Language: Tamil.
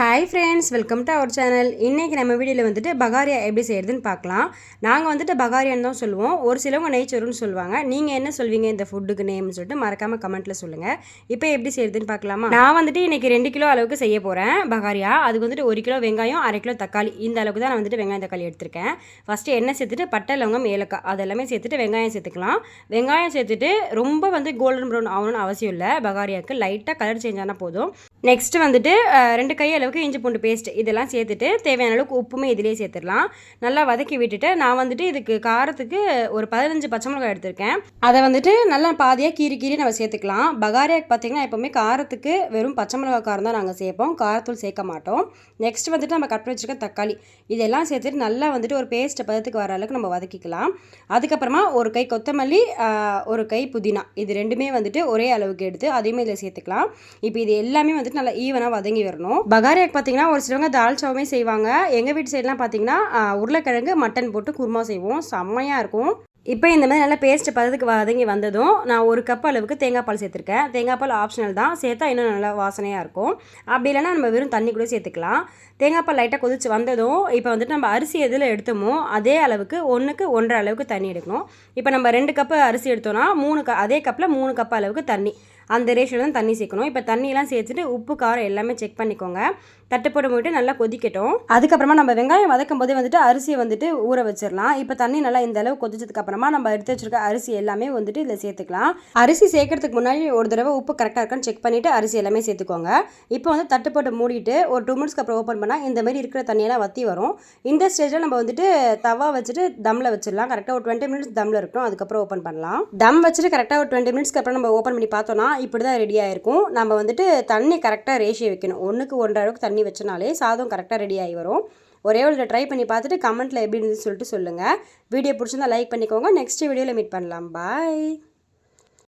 Hi friends, welcome to our channel. இன்றைக்கி நம்ம வீடியோவில் வந்துட்டு பகாரியா எப்படி செய்கிறதுன்னு பார்க்கலாம். நாங்கள் வந்துட்டு பகாரியான்னு தான் சொல்லுவோம். ஒரு சிலவங்க நெய்ச்சோறுன்னு சொல்லுவாங்க. நீங்கள் என்ன சொல்வீங்க இந்த ஃபுட்டுக்கு நேம்னு சொல்லிட்டு மறக்காமல் கமெண்ட்டில் சொல்லுங்கள். இப்போ எப்படி செய்கிறதுன்னு பார்க்கலாமா? நான் வந்துட்டு இன்றைக்கி 2 கிலோ அளவுக்கு செய்ய போகிறேன் பகாரியா. அதுக்கு வந்துட்டு 1 கிலோ வெங்காயம், 1/2 கிலோ தக்காளி, இந்த அளவுக்கு தான் நான் வந்துட்டு வெங்காயம் தக்காளி எடுத்திருக்கேன். ஃபஸ்ட்டு எண்ணெய் சேர்த்துட்டு பட்டை, லவங்கம், ஏலக்காய் அதெல்லாமே சேர்த்துட்டு வெங்காயம் சேர்த்துக்கலாம். வெங்காயம் சேர்த்துட்டு ரொம்ப வந்து கோல்டன் ப்ரௌன் ஆகணும்னு அவசியம் இல்லை. பகாரியாவுக்கு லைட்டாக கலர் சேஞ்ச் ஆனால் போதும். நெக்ஸ்ட்டு வந்துட்டு 2 கை அளவுக்கு இஞ்சி பூண்டு பேஸ்ட் இதெல்லாம் சேர்த்துட்டு தேவையான அளவுக்கு உப்புமே இதிலே சேர்த்துடலாம். நல்லா வதக்கி விட்டுட்டு நான் வந்துட்டு இதுக்கு காரத்துக்கு ஒரு 15 பச்சை மிளகாய் எடுத்திருக்கேன். அதை வந்துட்டு நல்லா பாதியாக கீறி நம்ம சேர்த்துக்கலாம். பகாரியாக்கு பார்த்திங்கன்னா எப்போவுமே காரத்துக்கு வெறும் பச்சை மிளகாய் காரம் தான் நாங்கள் சேர்ப்போம், காரத்தூள் சேர்க்க மாட்டோம். நெக்ஸ்ட் வந்துட்டு நம்ம கட் பண்ணி வச்சுருக்க தக்காளி இதெல்லாம் சேர்த்துட்டு நல்லா வந்துட்டு ஒரு பேஸ்ட் பதத்துக்கு வர அளவுக்கு நம்ம வதக்கிக்கலாம். அதுக்கப்புறமா ஒரு கை கொத்தமல்லி, ஒரு கை புதினா இது ரெண்டுமே வந்துட்டு ஒரே அளவுக்கு எடுத்து அதையுமே இதில் சேர்த்துக்கலாம். இப்போ இது எல்லாமே வந்துட்டு நல்லா ஈவனாக வதங்கி வரணும். பகாரியாக்கு பார்த்தீங்கன்னா ஒரு சிலவங்க தால்ச்சாவுமே செய்வாங்க. எங்கள் வீட்டு சைட்லாம் பார்த்தீங்கன்னா உருளைக்கிழங்கு மட்டன் போட்டு குருமா செய்வோம், செம்மையாக இருக்கும். இப்போ இந்த மாதிரி நல்லா பேஸ்ட் பதத்துக்கு வதங்கி வந்ததும் நான் 1 கப் அளவுக்கு தேங்காய் பால் சேர்த்துருக்கேன். தேங்காய் பால் ஆப்ஷனல் தான், சேர்த்தா இன்னும் நல்லா வாசனையாக இருக்கும். அப்படி இல்லைனா நம்ம வெறும் தண்ணி கூட சேர்த்துக்கலாம். தேங்காய் பால் லைட்டாக கொதிச்சு வந்ததும் இப்போ வந்துட்டு நம்ம அரிசி எதில் எடுத்தோமோ அதே அளவுக்கு 1க்கு 1.5 அளவுக்கு தண்ணி எடுக்கணும். இப்போ நம்ம 2 கப்பு அரிசி எடுத்தோன்னா அதே கப்பில் 3 கப் அளவுக்கு தண்ணி, அந்த ரேஷியோவில் தான் தண்ணி சேர்க்கணும். இப்போ தண்ணியெலாம் சேர்த்துட்டு உப்பு காரம் எல்லாமே செக் பண்ணிக்கோங்க. தட்டுப்போட்டு போய்ட்டு நல்லா கொதிக்கட்டும். அதுக்கப்புறமா நம்ம வெங்காயம் வதக்கும் போதே வந்துட்டு அரிசியை வந்துட்டு ஊற வச்சிடலாம். இப்போ தண்ணி நல்லா இந்த அளவு கொதிச்சதுக்கப்புறமா நம்ம எடுத்து வச்சிருக்க அரிசி எல்லாமே வந்துட்டு இதில் சேர்த்துக்கலாம். அரிசி சேர்க்கறதுக்கு முன்னாடி ஒரு தடவை உப்பு கரெக்டாக இருக்கான்னு செக் பண்ணிவிட்டு அரிசி எல்லாமே சேர்த்துக்கோங்க. இப்போ வந்து தட்டுப்போட்டு மூடிட்டு ஒரு 2 மினிட்ஸ்க்கு அப்புறம் ஓப்பன் பண்ணால் இந்த மாதிரி இருக்கிற தண்ணியெல்லாம் வற்றி வரும். இந்த ஸ்டேஜில் நம்ம வந்துட்டு தவா வச்சுட்டு தம்மில் வச்சிடலாம். கரெக்டாக ஒரு 20 மினிட்ஸ் தம்மில் இருக்கணும். அதுக்கப்புறம் ஓப்பன் பண்ணலாம். தம் வச்சுட்டு கரெக்டாக ஒரு 20 மினிட்ஸ்க்கு அப்புறம் நம்ம ஓப்பன் பண்ணி பார்த்தோன்னா இப்படி தான் ரெடியாக இருக்கும். நம்ம வந்துட்டு தண்ணி கரெக்டாக ரேஷியோ வைக்கணும். 1க்கு 1.5 அளவுக்கு தண்ணி வச்சனாலே சாதம் கரெக்டாக ரெடி ஆகி வரும். ஒரே ஒரு ட்ரை பண்ணி பார்த்துட்டு கமெண்ட்டில் எப்படி இருந்துன்னு சொல்லிட்டு சொல்லுங்கள். வீடியோ பிடிச்சிருந்தா லைக் பண்ணிக்கோங்க. நெக்ஸ்ட் வீடியோவில் மீட் பண்ணலாம். பாய்.